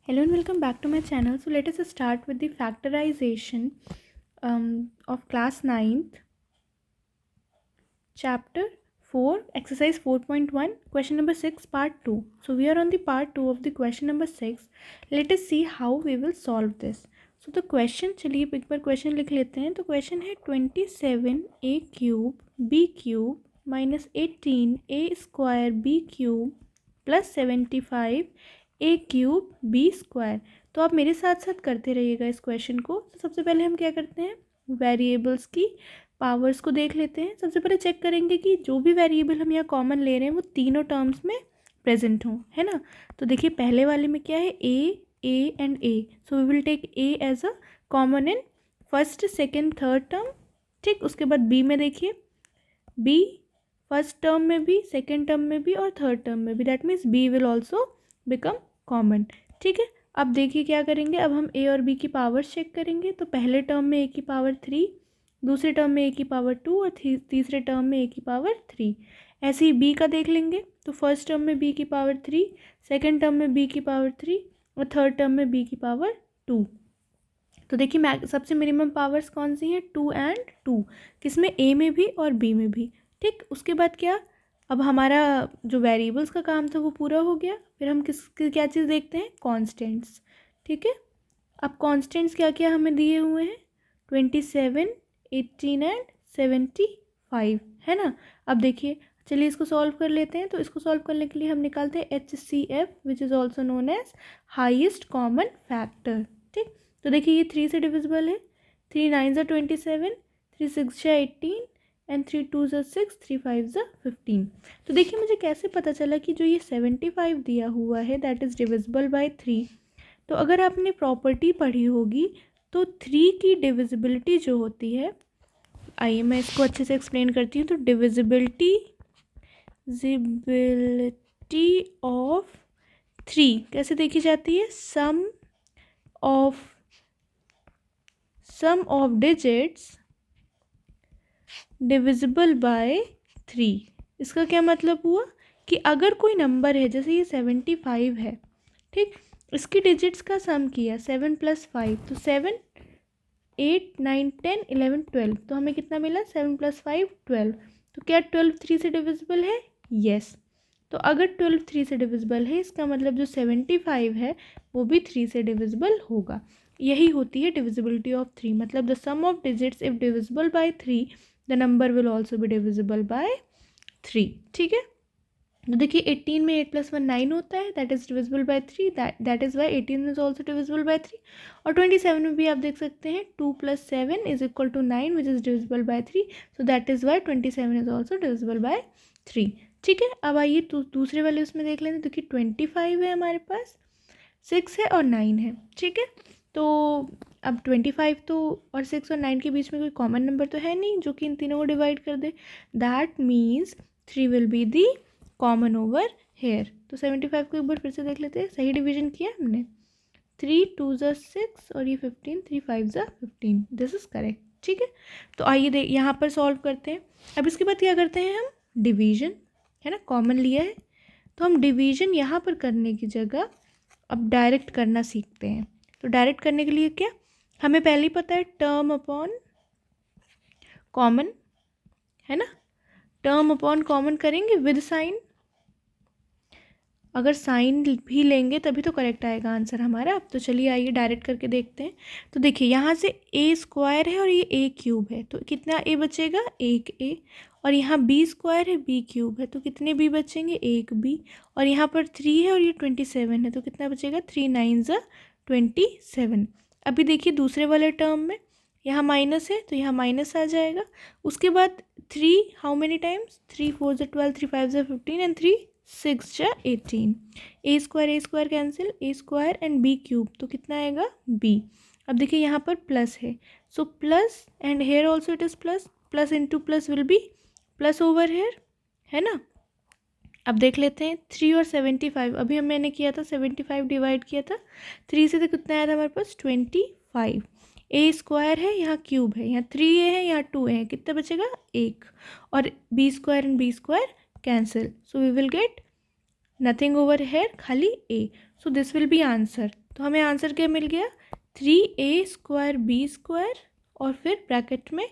Hello and welcome back to my channel. So let us start with the factorization of class 9th, chapter 4, exercise 4.1, question number 6, part 2. So we are on the part 2 of the question number 6. Let us see how we will solve this. So the question, चलिए एक बार question लिख लेते हैं. तो question है 27a cube b cube minus 18a square b cube plus 75 ए cube B square. तो आप मेरे साथ साथ करते रहिएगा इस क्वेश्चन को. तो सबसे पहले हम क्या करते हैं, वेरिएबल्स की पावर्स को देख लेते हैं. सबसे पहले चेक करेंगे कि जो भी वेरिएबल हम यहाँ कॉमन ले रहे हैं वो तीनों टर्म्स में प्रेजेंट हों, है ना. तो देखिए पहले वाले में क्या है, a and a. So we will take a as a common in first second third term. ठीक, उसके बाद बी में देखिए, बी फर्स्ट टर्म में भी, सेकेंड टर्म में भी और थर्ड टर्म में भी. That means b will also become common. ठीक है, अब देखिए क्या करेंगे. अब हम ए और बी की पावर्स चेक करेंगे. तो पहले टर्म में ए की पावर 3, दूसरे टर्म में ए की पावर 2 और तीसरे टर्म में ए की पावर 3. ऐसे ही बी का देख लेंगे. तो फर्स्ट टर्म में बी की पावर 3, सेकेंड टर्म में बी की पावर 3 और थर्ड टर्म में बी की पावर 2. तो देखिए सबसे मिनिमम पावर्स कौन सी हैं, 2 एंड 2, किसमें, ए में भी और बी में भी. ठीक, उसके बाद क्या, अब हमारा जो वेरिएबल्स का काम था वो पूरा हो गया. फिर हम क्या चीज़ देखते हैं, कॉन्स्टेंट्स. ठीक है, अब कॉन्स्टेंट्स क्या क्या हमें दिए हुए हैं, 27, 18 एंड 75, है ना. अब देखिए चलिए इसको सॉल्व कर लेते हैं. तो इसको सॉल्व करने के लिए हम निकालते हैं HCF which is also known as highest common factor. ठीक, तो देखिए ये 3 से डिविजिबल है. 3 9 ज़ा 27, 3 6 ज़ा 18 एंड 3 2 ज़ा 6, 3 5 ज़ा 15. तो देखिए मुझे कैसे पता चला कि जो ये 75 दिया हुआ है दैट इज़ डिविजिबल बाय 3. तो अगर आपने प्रॉपर्टी पढ़ी होगी तो 3 की डिविजिबिलिटी जो होती है, आइए मैं इसको अच्छे से एक्सप्लेन करती हूँ. तो डिविजिबिलिटी ऑफ 3 कैसे देखी जाती है, सम ऑफ डिजिट्स डिविजिबल बाय 3. इसका क्या मतलब हुआ कि अगर कोई नंबर है, जैसे ये 75 है, ठीक, इसकी डिजिट्स का सम किया 7 + 5, तो 7 8 9 10 11 12, तो हमें कितना मिला, 7 + 5 12. तो क्या 12 3 से डिविजिबल है, यस. तो अगर 12 3 से डिविजिबल है, इसका मतलब जो 75 है वो भी 3 से डिविजिबल होगा. यही होती है डिविजिबिलिटी ऑफ 3. मतलब the sum of digits if divisible by 3 the number will also be divisible by 3. ठीक है, तो देखिए 18 में 8 + 1 9 होता है, that is divisible by 3, that is Y 18 is also divisible by 3. और 27 में भी आप देख सकते हैं 2 + 7 is equal to 9 which is divisible by 3, so that is why 27 is also divisible by 3. ठीक है, अब आइए दूसरे वाले उसमें देख लेते हैं. देखिए 25 है हमारे पास, 6 है और 9 है. ठीक है, तो अब 25 तो और 6 और 9 के बीच में कोई कॉमन नंबर तो है नहीं जो कि इन तीनों को डिवाइड कर दे. That means 3 will be the common over here. तो 75 को एक बार फिर से देख लेते हैं. सही डिवीजन किया हमने, 3 2 ज़ा 6 और ये 15, 3 5 ज़ा 15, दिस इज़ करेक्ट. ठीक है, तो आइए यहाँ पर सॉल्व करते हैं. अब इसके बाद क्या करते हैं हम, डिवीजन, है ना, कॉमन लिया है तो हम डिवीजन यहाँ पर करने की जगह अब डायरेक्ट करना सीखते हैं. तो डायरेक्ट करने के लिए क्या, हमें पहले ही पता है टर्म अपॉन कॉमन, है ना. टर्म अपॉन कॉमन करेंगे विद साइन. अगर साइन भी लेंगे तभी तो करेक्ट आएगा आंसर हमारा. अब तो चलिए आइए डायरेक्ट करके देखते हैं. तो देखिए यहाँ से ए स्क्वायर है और ये ए क्यूब है, तो कितना ए बचेगा, एक ए. और यहाँ बी स्क्वायर है, बी क्यूब है, तो कितने बी बचेंगे, एक बी. और यहाँ पर 3 है और ये 27 है, तो कितना बचेगा, 3 9 ज़ा 27. अभी देखिए दूसरे वाले टर्म में यहाँ माइनस है तो यहाँ माइनस आ जाएगा. उसके बाद 3 हाउ मेनी टाइम्स, 3 4 ज़ा 12, 3 5 ज़ा 15 एंड 3 6 ज़ा 18. A square cancel, a square and b cube, तो कितना आएगा, बी. अब देखिए यहाँ पर प्लस है, so plus and here also it is plus, plus into plus will be plus over here, है ना. अब देख लेते हैं 3 और 75. अभी मैंने किया था 75 डिवाइड किया था 3 से, तो कितना आया था हमारे पास, 25. ए स्क्वायर है, यहाँ क्यूब है, यहाँ 3 ए है, यहाँ 2 ए है, कितना बचेगा, एक. और b square and b square cancel, so we will get nothing over here, खाली a. So this will be answer. तो हमें आंसर क्या मिल गया 3a² और फिर ब्रैकेट में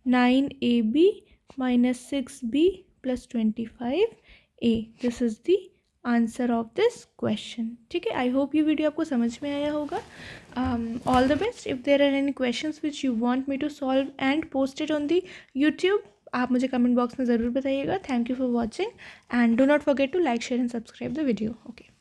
9ab - 6b + 25a। This is the answer of this question. ठीक है, आई होप ये वीडियो आपको समझ में आया होगा। All the best. If there are any questions which you want me to solve and post it on the YouTube, आप मुझे कमेंट बॉक्स में ज़रूर बताइएगा। Thank you for watching and do not forget to like, share and subscribe the video. Okay.